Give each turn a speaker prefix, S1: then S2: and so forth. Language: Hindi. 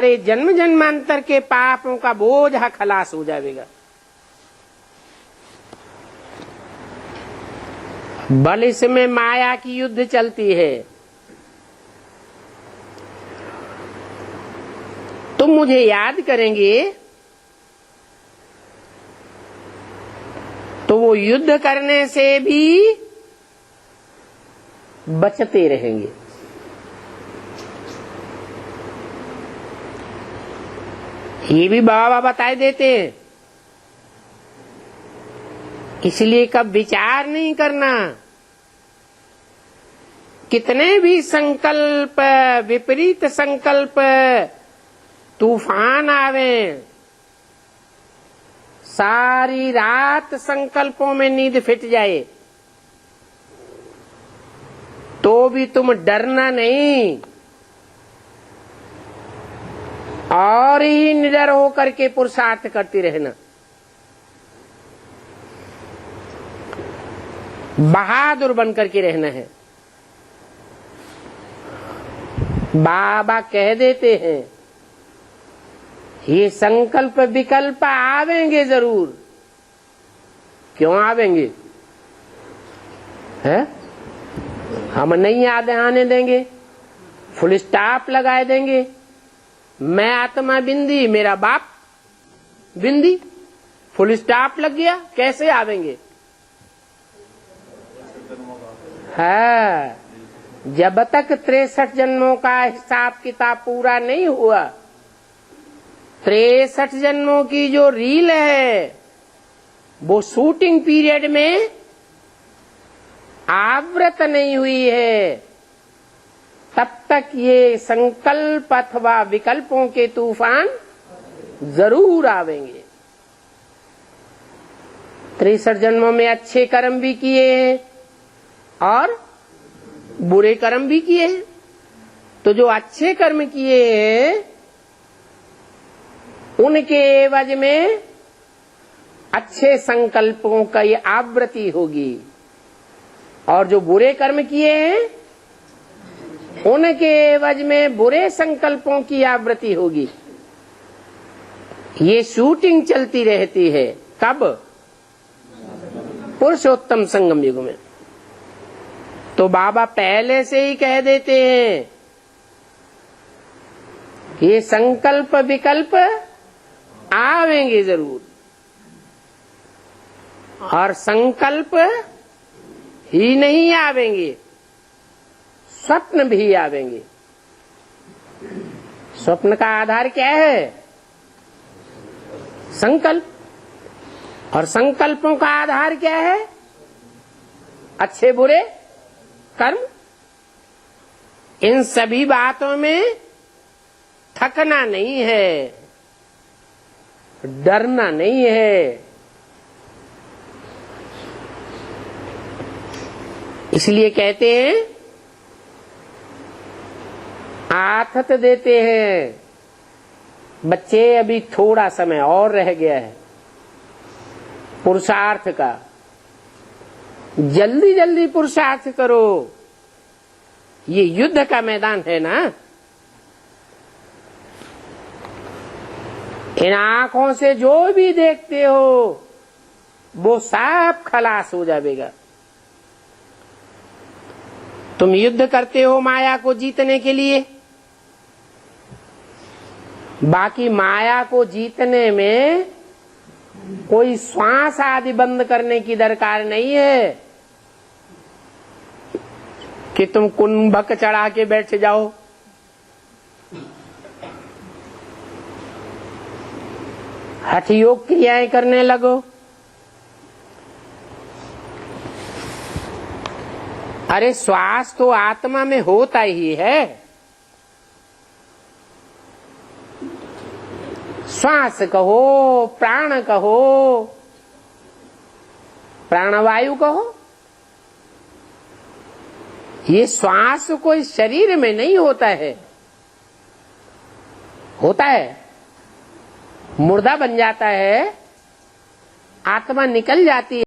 S1: अरे जन्म जन्मांतर के पापों का बोझ खलास हो जाएगा। बल इसमें माया की युद्ध चलती है। तुम मुझे याद करेंगे तो वो युद्ध करने से भी बचते रहेंगे। ये भी बाबा बताए देते हैं। इसलिए कब विचार नहीं करना। कितने भी संकल्प, विपरीत संकल्प, तूफान आवे, सारी रात संकल्पों में नींद फिट जाए, तो भी तुम डरना नहीं और ही निडर होकर के पुरुषार्थ करती रहना। बहादुर बनकर के रहना है। बाबा कह देते हैं ये संकल्प विकल्प आवेंगे जरूर। क्यों आवेंगे? है हम नहीं याद आने देंगे, फुल स्टॉप लगाए देंगे। मैं आत्मा बिंदी, मेरा बाप बिंदी, फुल स्टॉप लग गया, कैसे आवेंगे? है जब तक 63 जन्मों का हिसाब किताब पूरा नहीं हुआ, 63 जन्मों की जो रील है वो शूटिंग पीरियड में आवृत नहीं हुई है, तब तक ये संकल्प अथवा विकल्पों के तूफान जरूर आवेंगे। 63 जन्मों में अच्छे कर्म भी किए हैं और बुरे कर्म भी किए हैं। तो जो अच्छे कर्म किए हैं उनके एवज में अच्छे संकल्पों का ये आवृत्ति होगी, और जो बुरे कर्म किए हैं उनके एवज में बुरे संकल्पों की आवृत्ति होगी। ये शूटिंग चलती रहती है। कब? पुरुषोत्तम संगम युग में। तो बाबा पहले से ही कह देते हैं ये संकल्प विकल्प आवेंगे जरूर, और संकल्प ही नहीं आवेंगे, स्वप्न भी आवेंगे। स्वप्न का आधार क्या है? संकल्प। और संकल्पों का आधार क्या है? अच्छे बुरे कर्म। इन सभी बातों में थकना नहीं है, डरना नहीं है। इसलिए कहते हैं, आथत देते हैं बच्चे अभी थोड़ा समय और रह गया है पुरुषार्थ का, जल्दी जल्दी पुरुषार्थ करो। ये युद्ध का मैदान है ना। इन आंखों से जो भी देखते हो वो साफ खलास हो जाएगा। तुम युद्ध करते हो माया को जीतने के लिए, बाकी माया को जीतने में कोई श्वास आदि बंद करने की दरकार नहीं है कि तुम कुंभक चढ़ा के बैठ जाओ। हठ योग क्रियाएं करने लगो। अरे श्वास तो आत्मा में होता ही है। श्वास कहो, प्राण कहो, प्राणवायु कहो, ये श्वास कोई शरीर में नहीं होता है। होता है, मुर्दा बन जाता है, आत्मा निकल जाती है।